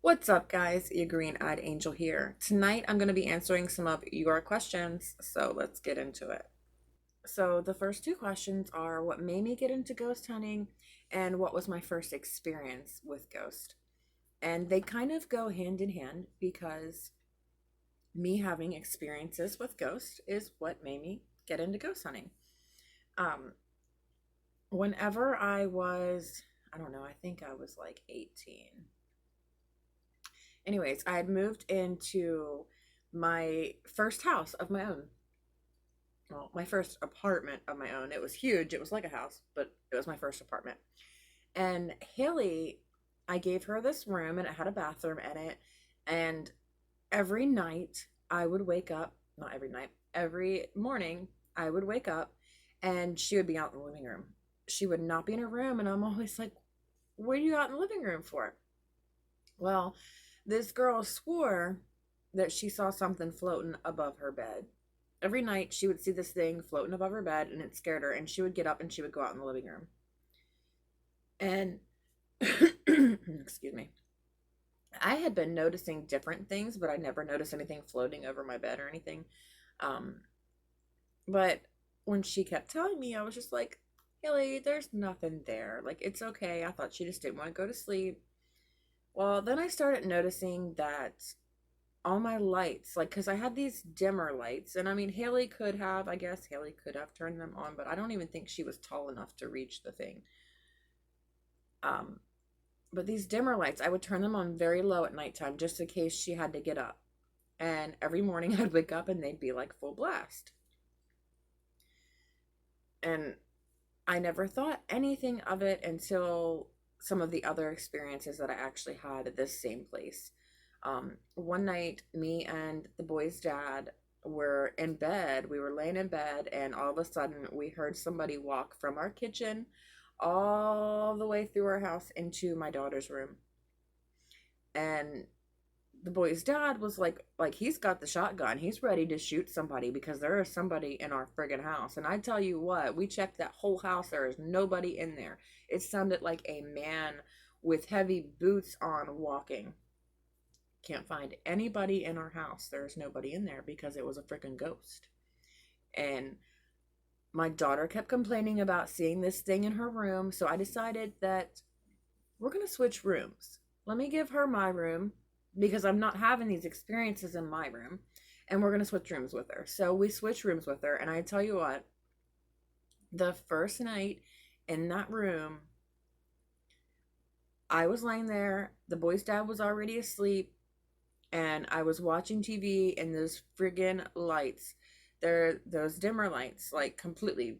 What's up, guys? Your green-eyed angel here. Tonight, I'm going to be answering some of your questions, so let's get into it. So, the first two questions are what made me get into ghost hunting and what was my first experience with ghost. And they kind of go hand in hand because me having experiences with ghosts is what made me get into ghost hunting. Um, Whenever I don't know, I think I was like 18. Anyways, I had moved into my first house of my own. Well, my first apartment of my own. It was huge. It was like a house, but it was my first apartment. And Haley, I gave her this room and it had a bathroom in it. And every night I would wake up, not every night, every morning I would wake up and she would be out in the living room. She would not be in her room. And I'm always like, what are you out in the living room for? Well, this girl swore that she saw something floating above her bed. Every night she would see this thing floating above her bed and it scared her, and she would get up and she would go out in the living room. And excuse me. I had been noticing different things, but I never noticed anything floating over my bed or anything. Um, but when she kept telling me, I was just like, Haley, there's nothing there. Like, it's okay. I thought she just didn't want to go to sleep. Well, then I started noticing that all my lights, like, because I had these dimmer lights, and I mean, I guess Haley could have turned them on, but I don't even think she was tall enough to reach the thing. Um, but these dimmer lights, I would turn them on very low at nighttime just in case she had to get up. And every morning I'd wake up and they'd be like full blast. And I never thought anything of it until some of the other experiences that I actually had at this same place. One night, me and the boy's dad were in bed. We were laying in bed, and all of a sudden, we heard somebody walk from our kitchen all the way through our house into my daughter's room. And the boy's dad was like he's got the shotgun. He's ready to shoot somebody because there is somebody in our friggin' house. And I tell you what, we checked that whole house. There is nobody in there. It sounded like a man with heavy boots on walking. Can't find anybody in our house. There's nobody in there because it was a freaking ghost. And my daughter kept complaining about seeing this thing in her room, so I decided that we're going to switch rooms. Let me give her my room because I'm not having these experiences in my room, and we're going to switch rooms with her. So we switched rooms with her, and I tell you what, the first night in that room, I was laying there, the boy's dad was already asleep, and I was watching TV, and those friggin' lights, those dimmer lights, like completely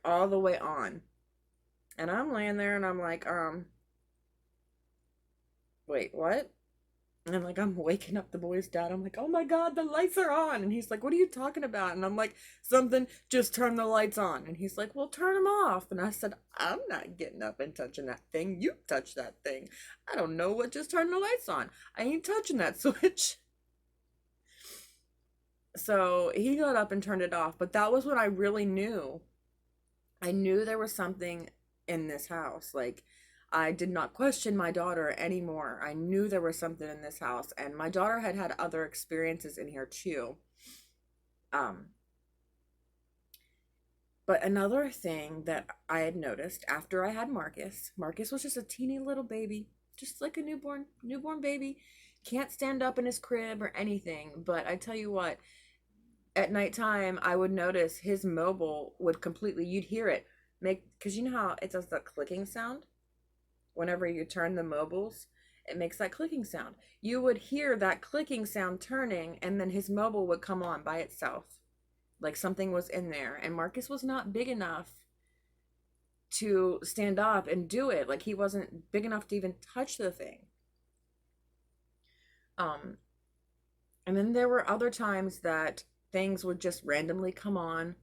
all the way on. And I'm laying there and I'm like, wait, what? And like I'm waking up the boy's dad. I'm like, oh my God, the lights are on. And he's like, what are you talking about? And I'm like, something, just turn the lights on. And he's like, well, turn them off. And I said, I'm not getting up and touching that thing. You touch that thing. I don't know what just turned the lights on. I ain't touching that switch. So he got up and turned it off. But that was when I really knew. I knew there was something in this house. Like, I did not question my daughter anymore. I knew there was something in this house, and my daughter had had other experiences in here too. Um, but another thing that I had noticed after I had Marcus was just a teeny little baby, just like a newborn baby. Can't stand up in his crib or anything. But I tell you what, at nighttime, I would notice his mobile would completely, you'd hear it make, because you know how it does that clicking sound? Whenever you turn the mobiles, it makes that clicking sound. You would hear that clicking sound turning, and then his mobile would come on by itself. Like something was in there. And Marcus was not big enough to stand up and do it. Like he wasn't big enough to even touch the thing. Um, and then there were other times that things would just randomly come on.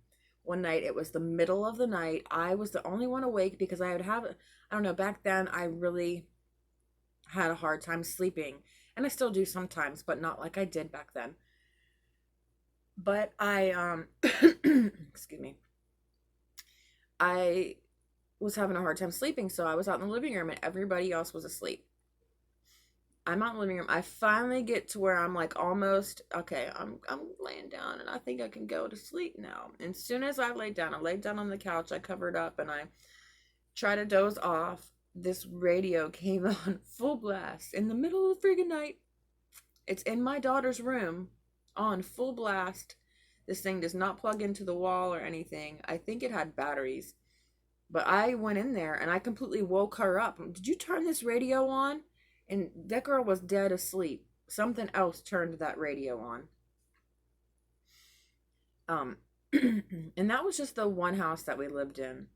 One night, it was the middle of the night. I was the only one awake because I would have, I don't know, back then I really had a hard time sleeping. And I still do sometimes, but not like I did back then. But excuse me. I was having a hard time sleeping, so I was out in the living room and everybody else was asleep. I'm out in the living room. I finally get to where I'm like almost okay. I'm laying down and I think I can go to sleep now. And as soon as I laid down, I laid down on the couch. I covered up and I tried to doze off. This radio came on full blast in the middle of the friggin' night. It's in my daughter's room on full blast. This thing does not plug into the wall or anything. I think it had batteries. But I went in there and I completely woke her up. Did you turn this radio on? And that girl was dead asleep. Something else turned that radio on. And that was just the one house that we lived in.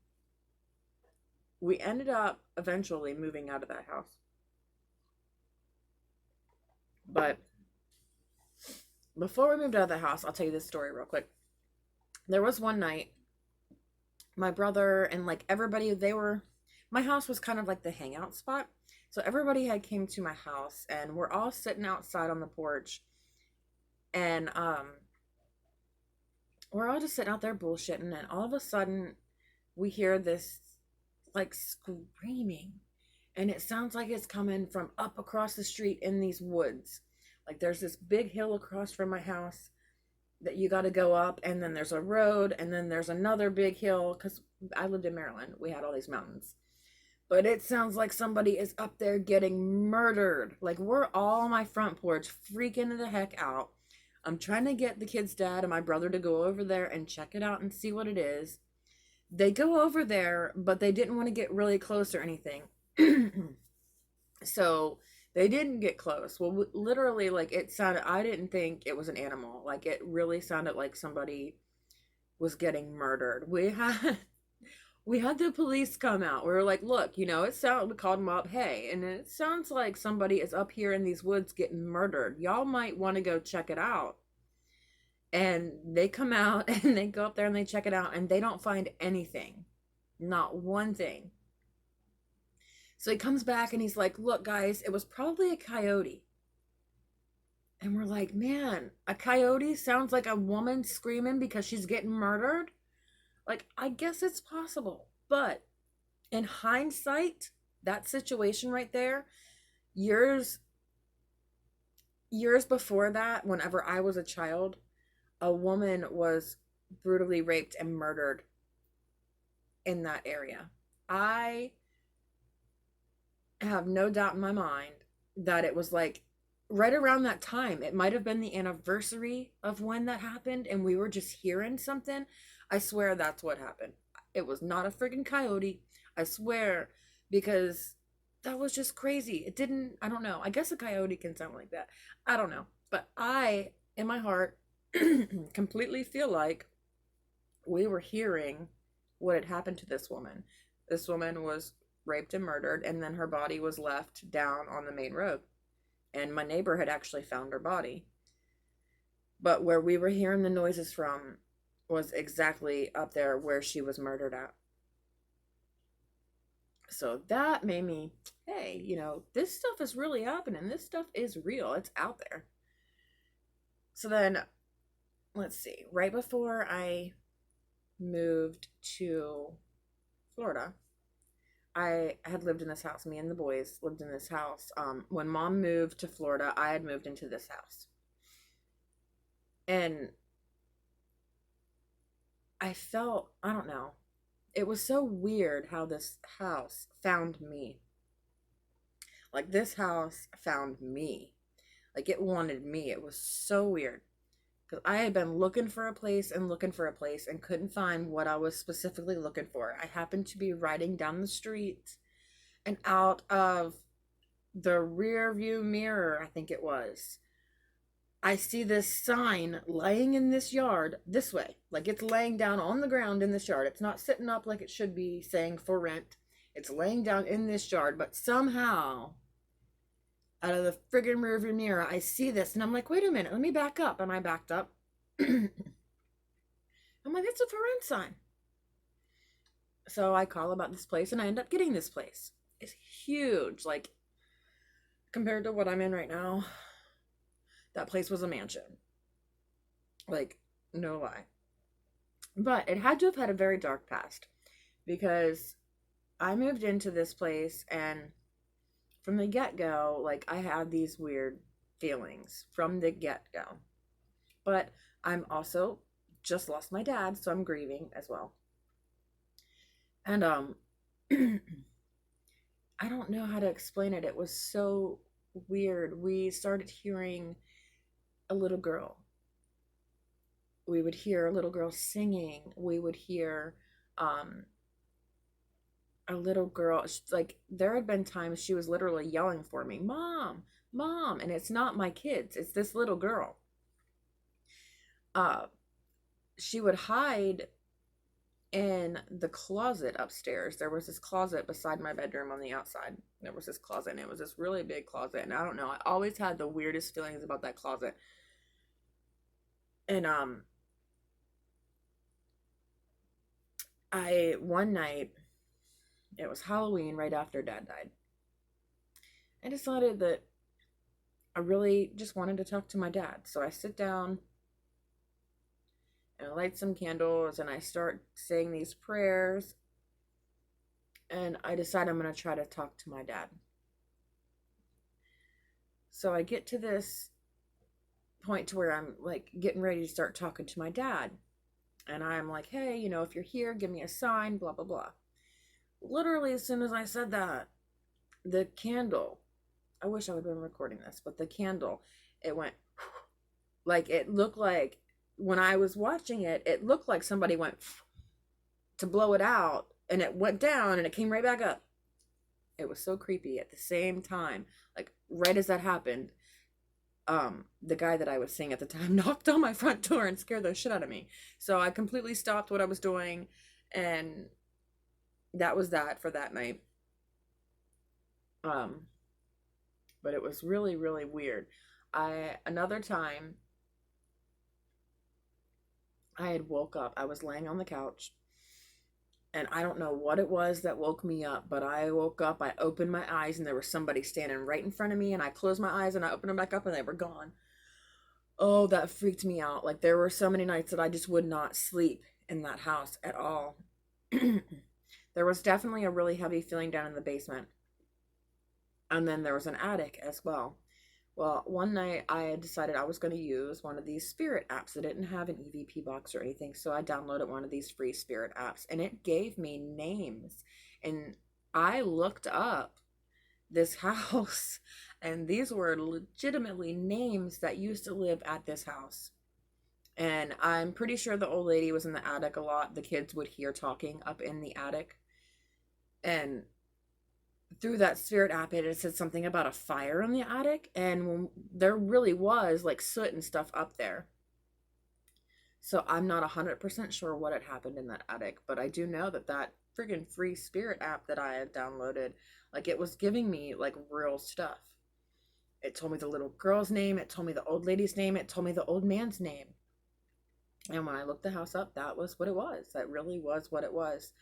We ended up eventually moving out of that house. But before we moved out of the house, I'll tell you this story real quick. There was one night, my brother and like everybody, my house was kind of like the hangout spot. So everybody had came to my house and we're all sitting outside on the porch. And we're all just sitting out there bullshitting. And all of a sudden we hear this like screaming. And it sounds like it's coming from up across the street in these woods. Like there's this big hill across from my house that you got to go up, and then there's a road, and then there's another big hill, because I lived in Maryland. We had all these mountains. But it sounds like somebody is up there getting murdered. Like we're all on my front porch freaking the heck out. I'm trying to get the kid's dad and my brother to go over there and check it out and see what it is. They go over there, but they didn't want to get really close or anything. So they didn't get close. Well, literally, like it sounded, I didn't think it was an animal. Like it really sounded like somebody was getting murdered. We had the police come out. We were like, look, we called them up. Hey, and it sounds like somebody is up here in these woods getting murdered. Y'all might want to go check it out. And they come out and they go up there and they check it out and they don't find anything. Not one thing. So he comes back and he's like, look, guys, it was probably a coyote. And we're like, man, a coyote sounds like a woman screaming because she's getting murdered? Like, I guess it's possible. But in hindsight, that situation right there, years before that, whenever I was a child, a woman was brutally raped and murdered in that area. I have no doubt in my mind that it was like right around that time. It might have been the anniversary of when that happened and we were just hearing something. I swear that's what happened. It was not a friggin' coyote. I swear, because that was just crazy. I don't know. I guess a coyote can sound like that. I don't know. But I, in my heart, completely feel like we were hearing what had happened to this woman. This woman was raped and murdered, and then her body was left down on the main road. And my neighbor had actually found her body. But where we were hearing the noises from was exactly up there where she was murdered at. So that made me, hey, this stuff is really happening. This stuff is real. It's out there. So then, let's see. Right before I moved to Florida, I had lived in this house. Me and the boys lived in this house. When Mom moved to Florida, I had moved into this house. And I felt, I don't know, it was so weird how this house found me. Like this house found me. Like it wanted me. It was so weird. Because I had been looking for a place and couldn't find what I was specifically looking for. I happened to be riding down the street, and out of the rear view mirror, I think it was, I see this sign laying in this yard this way. Like it's laying down on the ground in this yard. It's not sitting up like it should be saying for rent. It's laying down in this yard, but somehow out of the friggin' rearview mirror, I see this, and I'm like, wait a minute, let me back up. And I backed up. I'm like, it's a for rent sign. So I call about this place, and I end up getting this place. It's huge. Like, compared to what I'm in right now, that place was a mansion. Like, no lie. But it had to have had a very dark past, because I moved into this place, and from the get-go, like, I had these weird feelings from the get-go. But I'm also just lost my dad, so I'm grieving as well. And I don't know how to explain it. It was so weird. We started hearing a little girl. We would hear a little girl singing. We would hear a little girl, like, there had been times she was literally yelling for me, "Mom, Mom," and it's not my kids, it's this little girl. She would hide in the closet upstairs. There was this closet beside my bedroom on the outside. There was this closet, and it was this really big closet. And I don't know, I always had the weirdest feelings about that closet. And one night, it was Halloween right after Dad died. I decided that I really just wanted to talk to my dad. So I sit down and I light some candles and I start saying these prayers, and I decide I'm going to try to talk to my dad. So I get to this point to where I'm like getting ready to start talking to my dad, and I'm like, "Hey, if you're here, give me a sign, blah blah blah." Literally, as soon as I said that, the candle, I wish I would have been recording this, but the candle, it went like, it looked like, when I was watching it, it looked like somebody went to blow it out, and it went down and it came right back up. It was so creepy. At the same time, like, right as that happened, the guy that I was seeing at the time knocked on my front door and scared the shit out of me. So I completely stopped what I was doing, and that was that for that night. But it was really, really weird. Another time, I had woke up. I was laying on the couch, and I don't know what it was that woke me up, but I woke up, I opened my eyes, and there was somebody standing right in front of me, and I closed my eyes and I opened them back up and they were gone. Oh, that freaked me out. Like, there were so many nights that I just would not sleep in that house at all. There was definitely a really heavy feeling down in the basement. And then there was an attic as well. Well, one night I had decided I was going to use one of these spirit apps. It didn't have an EVP box or anything, so I downloaded one of these free spirit apps, and it gave me names. And I looked up this house, and these were legitimately names that used to live at this house. And I'm pretty sure the old lady was in the attic a lot. The kids would hear talking up in the attic. And through that spirit app, it said something about a fire in the attic, and there really was like soot and stuff up there. So I'm not 100% sure what had happened in that attic, but I do know that that friggin' free spirit app that I had downloaded, like, it was giving me like real stuff. It told me the little girl's name, it told me the old lady's name, it told me the old man's name. And when I looked the house up, that was what it was. That really was what it was.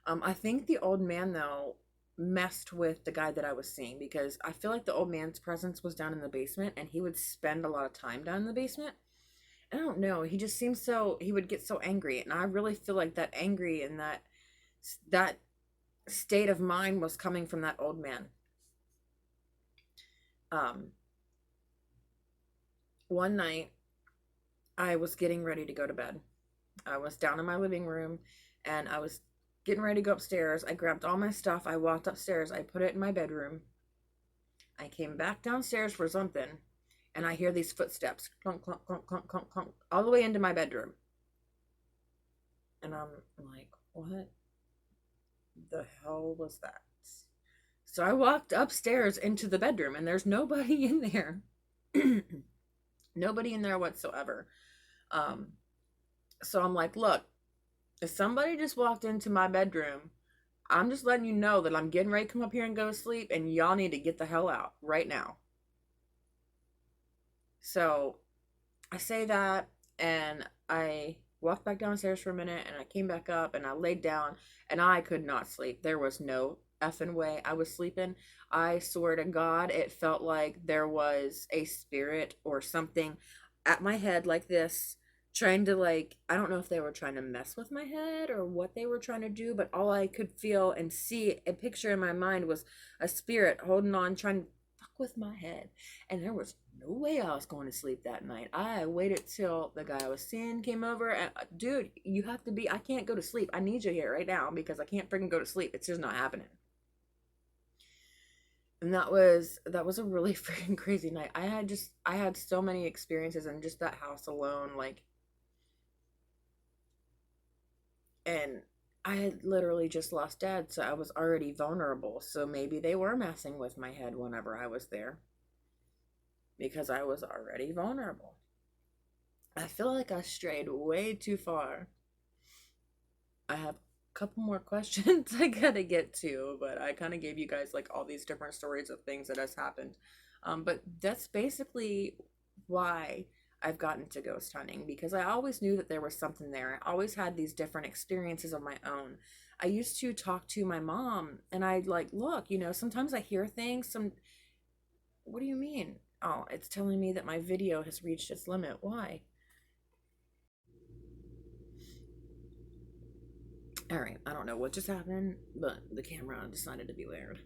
I think the old man, though, messed with the guy that I was seeing, because I feel like the old man's presence was down in the basement, and he would spend a lot of time down in the basement. I don't know, he just seems so, he would get so angry, and I really feel like that angry and that state of mind was coming from that old man. One night I was getting ready to go to bed. I was down in my living room, and I was getting ready to go upstairs. I grabbed all my stuff. I walked upstairs. I put it in my bedroom. I came back downstairs for something, and I hear these footsteps, clunk, clunk, clunk, clunk, clunk, clunk, all the way into my bedroom. And I'm like, what the hell was that? So I walked upstairs into the bedroom, and there's nobody in there. Nobody in there whatsoever. So I'm like, look, if somebody just walked into my bedroom, I'm just letting you know that I'm getting ready to come up here and go to sleep, and y'all need to get the hell out right now. So I say that, and I walked back downstairs for a minute, and I came back up, and I laid down, and I could not sleep. There was no effing way I was sleeping. I swear to God, it felt like there was a spirit or something at my head like this, trying to, like, I don't know if they were trying to mess with my head or what they were trying to do, but all I could feel and see a picture in my mind was a spirit holding on, trying to fuck with my head. And there was no way I was going to sleep that night. I waited till the guy I was seeing came over, and dude, you have to be, I can't go to sleep. I need you here right now because I can't freaking go to sleep. It's just not happening. And that was a really freaking crazy night. I had so many experiences in just that house alone, like, and I had literally just lost dad, so I was already vulnerable. So maybe they were messing with my head whenever I was there because I was already vulnerable. I feel like I strayed way too far. I have a couple more questions I gotta get to, but I kind of gave you guys like all these different stories of things that has happened. But that's basically why I've gotten to ghost hunting, because I always knew that there was something there. I always had these different experiences of my own. I used to talk to my mom and I'd like, look, sometimes I hear things. What do you mean? Oh, it's telling me that my video has reached its limit. Why? All right, I don't know what just happened, but the camera decided to be weird.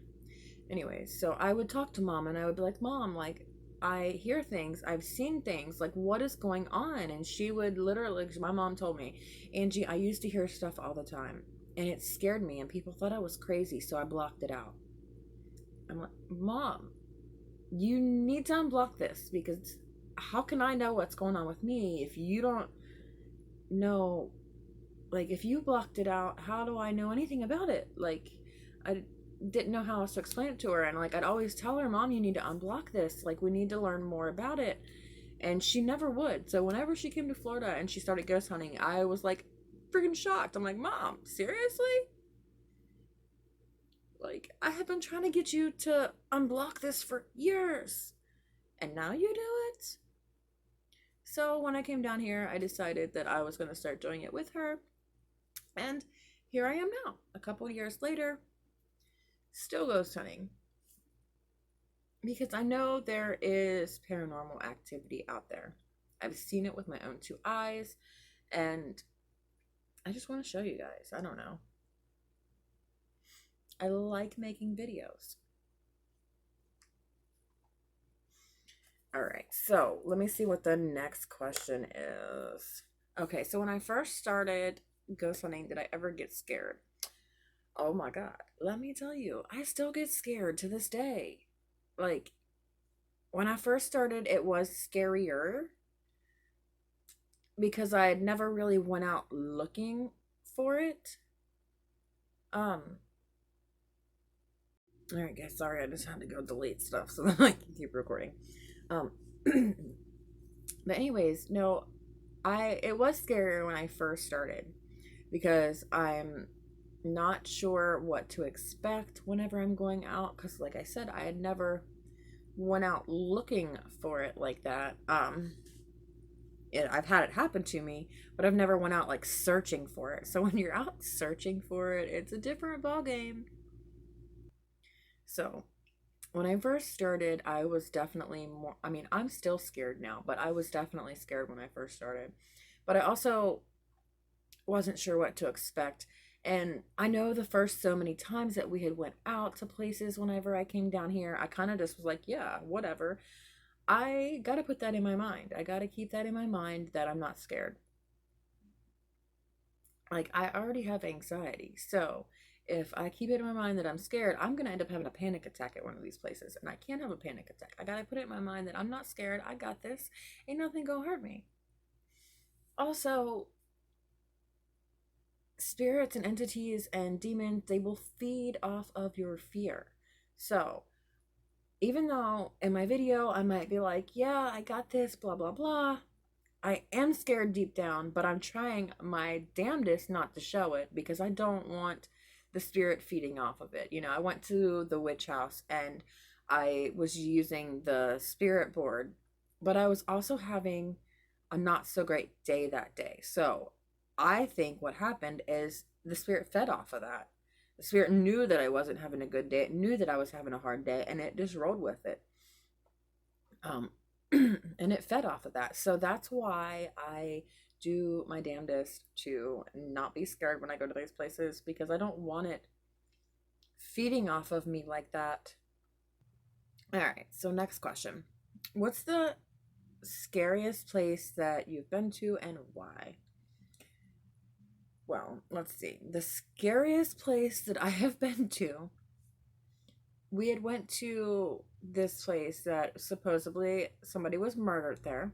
Anyways, so I would talk to mom and I would be like, Mom, like, I hear things, I've seen things, like, what is going on? And she would literally, my mom told me, Angie, I used to hear stuff all the time and it scared me and people thought I was crazy, so I blocked it out. I'm like, Mom, you need to unblock this, because how can I know what's going on with me if you don't know? Like, if you blocked it out, how do I know anything about it? Like, I didn't know how else to explain it to her. And like, I'd always tell her, Mom, you need to unblock this, like, we need to learn more about it. And she never would. So whenever she came to Florida and she started ghost hunting, I was like freaking shocked. I'm like, Mom, seriously? Like, I have been trying to get you to unblock this for years and now you do it? So when I came down here, I decided that I was going to start doing it with her. And here I am now, a couple years later, still ghost hunting. Because I know there is paranormal activity out there. I've seen it with my own two eyes, and I just want to show you guys. I don't know. I like making videos. All right, so let me see what the next question is. Okay, so when I first started ghost hunting, did I ever get scared? Oh my God, let me tell you, I still get scared to this day. Like, when I first started, it was scarier because I had never really went out looking for it. All right, guys, sorry, I just had to go delete stuff so that I can keep recording. Um, but anyways, no, it was scarier when I first started because I'm not sure what to expect whenever I'm going out, because like I said, I had never went out looking for it like that. I've had it happen to me, but I've never went out like searching for it. So when you're out searching for it, it's a different ball game. So when I first started, I was definitely more, I mean, I'm still scared now, but I was definitely scared when I first started. But I also wasn't sure what to expect. And I know the first so many times that we had went out to places whenever I came down here, I kind of just was like, yeah, whatever. I got to put that in my mind. I got to keep that in my mind that I'm not scared. Like, I already have anxiety. So if I keep it in my mind that I'm scared, I'm going to end up having a panic attack at one of these places. And I can't have a panic attack. I got to put it in my mind that I'm not scared. I got this. Ain't nothing going to hurt me. Also, spirits and entities and demons, they will feed off of your fear. So even though in my video I might be like, yeah, I got this, blah, blah, blah, I am scared deep down, but I'm trying my damnedest not to show it because I don't want the spirit feeding off of it. I went to the witch house and I was using the spirit board, but I was also having a not so great day that day. So I think what happened is the spirit fed off of that. The spirit knew that I wasn't having a good day. It knew that I was having a hard day, and it just rolled with it. And it fed off of that. So that's why I do my damnedest to not be scared when I go to these places because I don't want it feeding off of me like that. All right, so next question. What's the scariest place that you've been to and why? Well, let's see. The scariest place that I have been to, we had went to this place that supposedly somebody was murdered there.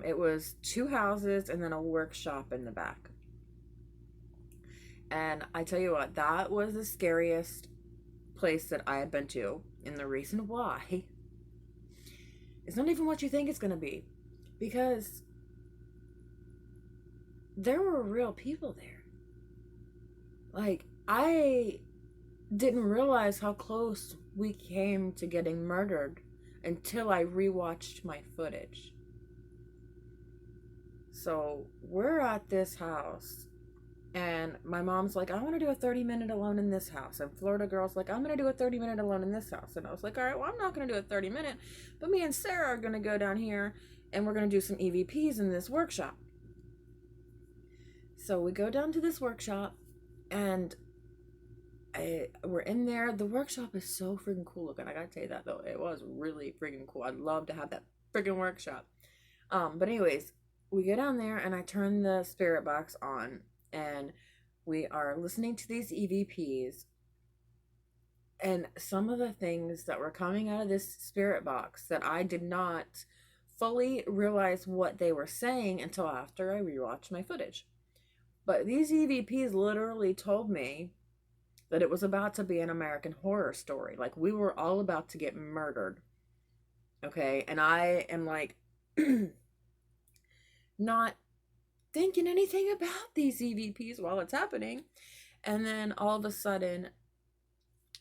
It was 2 houses and then a workshop in the back. And I tell you what, that was the scariest place that I had been to. And the reason why is not even what you think it's going to be. Because there were real people there. Like, I didn't realize how close we came to getting murdered until I rewatched my footage. So we're at this house and my mom's like, I want to do a 30-minute alone in this house. And Florida girl's like, I'm going to do a 30-minute alone in this house. And I was like, all right, well, I'm not going to do a 30-minute, but me and Sarah are going to go down here and we're going to do some EVPs in this workshop. So we go down to this workshop and we're in there. The workshop is so freaking cool looking. I gotta tell you that though. It was really freaking cool. I'd love to have that freaking workshop. But anyways, we go down there and I turn the spirit box on and we are listening to these EVPs. And some of the things that were coming out of this spirit box that I did not fully realize what they were saying until after I rewatched my footage. But these EVPs literally told me that it was about to be an American Horror Story. Like, we were all about to get murdered. Okay? And I am like, not thinking anything about these EVPs while it's happening. And then all of a sudden,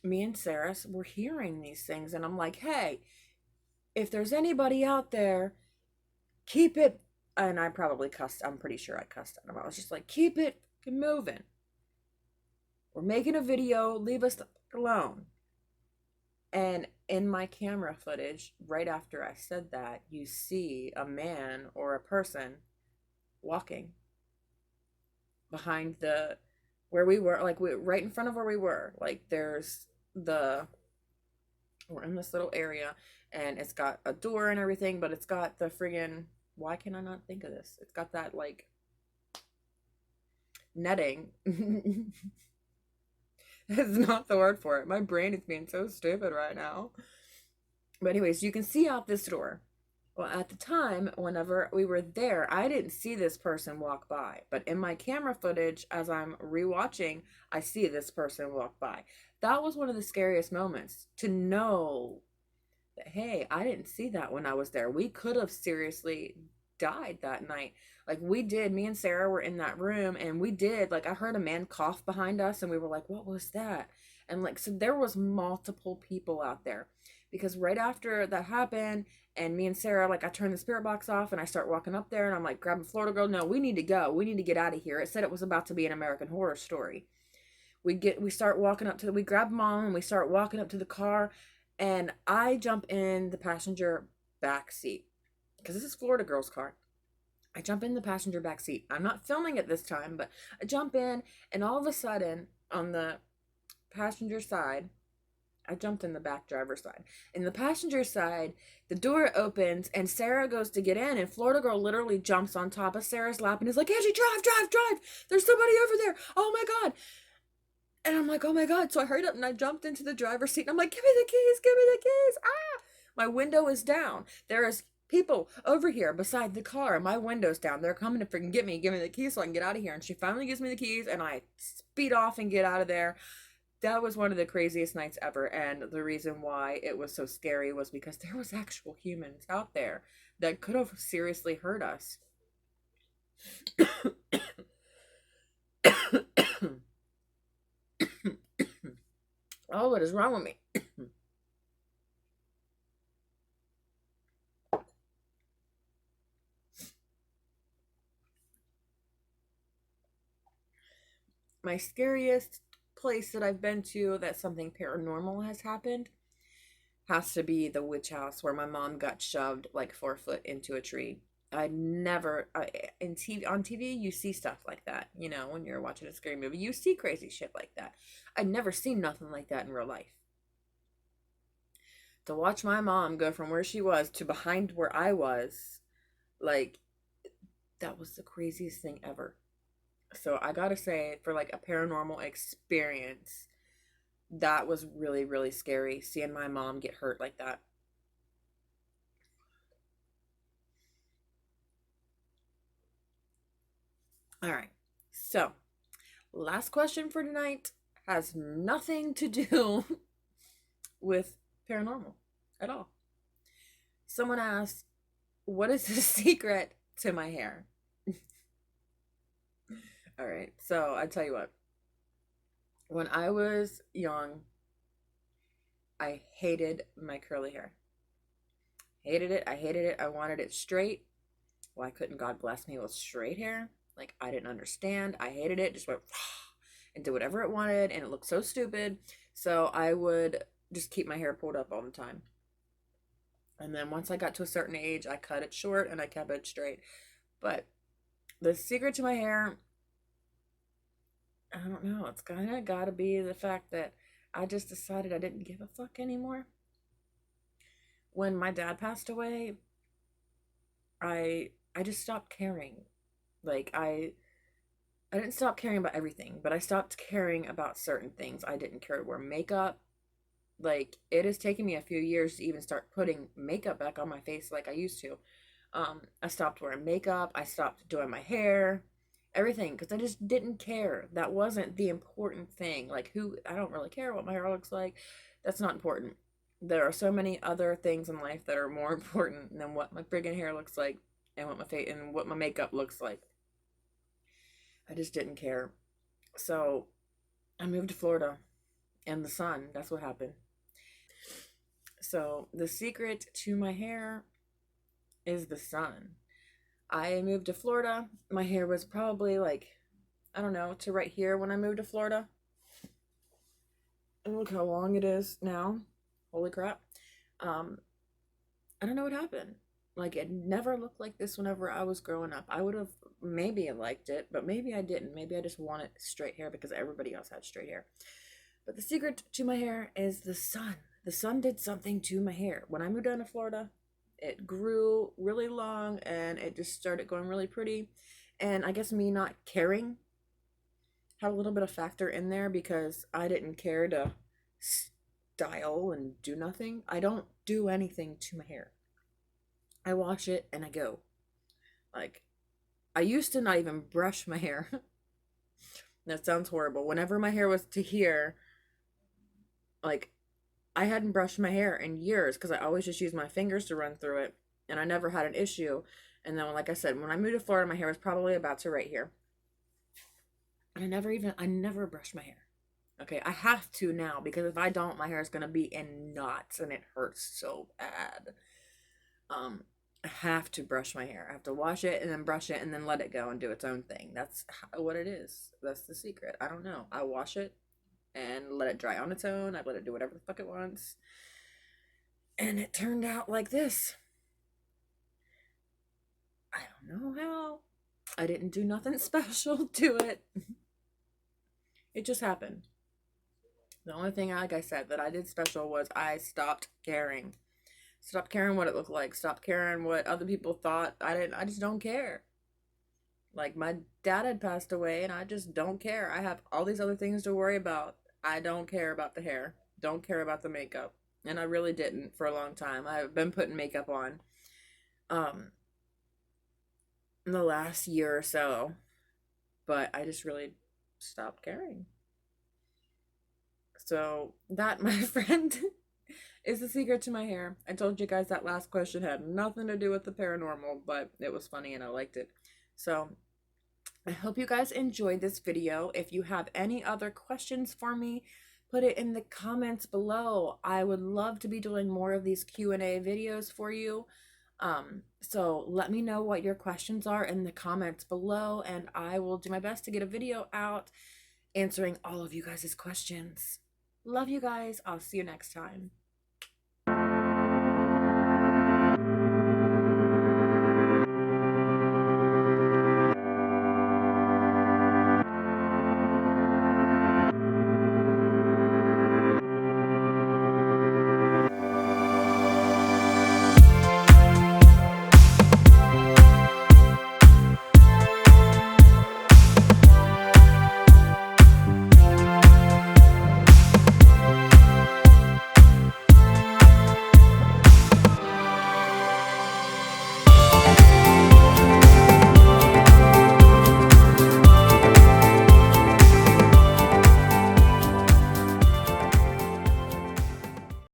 me and Sarah were hearing these things. And I'm like, hey, if there's anybody out there, keep it. And I probably cussed. I'm pretty sure I cussed at him. I was just like, keep it moving. We're making a video. Leave us alone. And in my camera footage, right after I said that, you see a man or a person walking behind where we were, like right in front of where we were. Like we're in this little area and it's got a door and everything, but it's got the friggin', why can I not think of this? It's got that like netting. It's not the word for it. My brain is being so stupid right now. But anyways, you can see out this door. Well, at the time, whenever we were there, I didn't see this person walk by. But in my camera footage, as I'm rewatching, I see this person walk by. That was one of the scariest moments, to know that, hey, I didn't see that when I was there. We could have seriously died that night. Like, we did. Me and Sarah were in that room and we did, like, I heard a man cough behind us and we were like, what was that? And like, so there was multiple people out there, because right after that happened and me and Sarah, like, I turned the spirit box off and I start walking up there and I'm like, grab a Florida girl. No, we need to go. We need to get out of here. It said it was about to be an American Horror Story. We start walking up we grab Mom and we start walking up to the car and I jump in the passenger back seat because this is Florida girl's car. I jump in the passenger back seat. I'm not filming it this time, but I jump in and all of a sudden on the passenger side, I jumped in the back driver's side. In the passenger side, the door opens and Sarah goes to get in and Florida girl literally jumps on top of Sarah's lap and is like, Angie, drive. There's somebody over there. Oh my God. And I'm like, oh my God. So I hurried up and I jumped into the driver's seat and I'm like, give me the keys. Ah, my window is down. There is people over here beside the car. My window's down. They're coming to freaking get me. Give me the keys so I can get out of here. And she finally gives me the keys and I speed off and get out of there. That was one of the craziest nights ever. And the reason why it was so scary was because there was actual humans out there that could have seriously hurt us. Oh, what is wrong with me? My scariest place that I've been to that something paranormal has happened has to be the witch house where my mom got shoved like 4 foot into a tree. I never on TV you see stuff like that, you know, when you're watching a scary movie, you see crazy shit like that. I'd never seen nothing like that in real life. To watch my mom go from where she was to behind where I was, like, that was the craziest thing ever. So I gotta say, for like a paranormal experience, that was really, really scary, seeing my mom get hurt like that. All right. So, last question for tonight has nothing to do with paranormal at all. Someone asked, what is the secret to my hair? All right. So, I tell you what. When I was young, I hated my curly hair. Hated it. I hated it. I wanted it straight. Why couldn't God bless me with straight hair? Like, I didn't understand. I hated it. Just went and did whatever it wanted, and it looked so stupid. So I would just keep my hair pulled up all the time. And then once I got to a certain age, I cut it short and I kept it straight. But the secret to my hair, I don't know. It's kind of got to be the fact that I just decided I didn't give a fuck anymore. When my dad passed away, I just stopped caring. Like, I didn't stop caring about everything, but I stopped caring about certain things. I didn't care to wear makeup. Like, it has taken me a few years to even start putting makeup back on my face like I used to. I stopped wearing makeup. I stopped doing my hair, everything, because I just didn't care. That wasn't the important thing. Like, I don't really care what my hair looks like. That's not important. There are so many other things in life that are more important than what my friggin' hair looks like and what my face and what my makeup looks like. I just didn't care. So I moved to Florida and the sun. That's what happened. So the secret to my hair is the sun. I moved to Florida. My hair was probably like, I don't know, to right here when I moved to Florida. And look how long it is now. Holy crap. I don't know what happened. Like, it never looked like this whenever I was growing up. I would have maybe liked it, but maybe I didn't. Maybe I just wanted straight hair because everybody else had straight hair. But the secret to my hair is the sun. The sun did something to my hair. When I moved down to Florida, it grew really long and it just started going really pretty. And I guess me not caring had a little bit of factor in there because I didn't care to style and do nothing. I don't do anything to my hair. I wash it and I go. Like, I used to not even brush my hair. That sounds horrible. Whenever my hair was to here, like, I hadn't brushed my hair in years because I always just used my fingers to run through it, and I never had an issue. And then, like I said, when I moved to Florida, my hair was probably about to right here. And I never brushed my hair. Okay, I have to now because if I don't, my hair is gonna be in knots and it hurts so bad. I have to brush my hair. I have to wash it and then brush it and then let it go and do its own thing. That's what it is. That's the secret. I don't know. I wash it and let it dry on its own. I let it do whatever the fuck it wants. And it turned out like this. I don't know how. I didn't do nothing special to it. It just happened. The only thing, like I said, that I did special was I stopped caring. Stopped caring what it looked like. Stopped caring what other people thought. I just don't care. Like, my dad had passed away and I just don't care. I have all these other things to worry about. I don't care about the hair. Don't care about the makeup. And I really didn't for a long time. I've been putting makeup on in the last year or so. But I just really stopped caring. So that, my friend, is the secret to my hair. I told you guys that last question had nothing to do with the paranormal, but it was funny and I liked it. So I hope you guys enjoyed this video. If you have any other questions for me, put it in the comments below. I would love to be doing more of these Q&A videos for you. So let me know what your questions are in the comments below, and I will do my best to get a video out answering all of you guys' questions. Love you guys. I'll see you next time.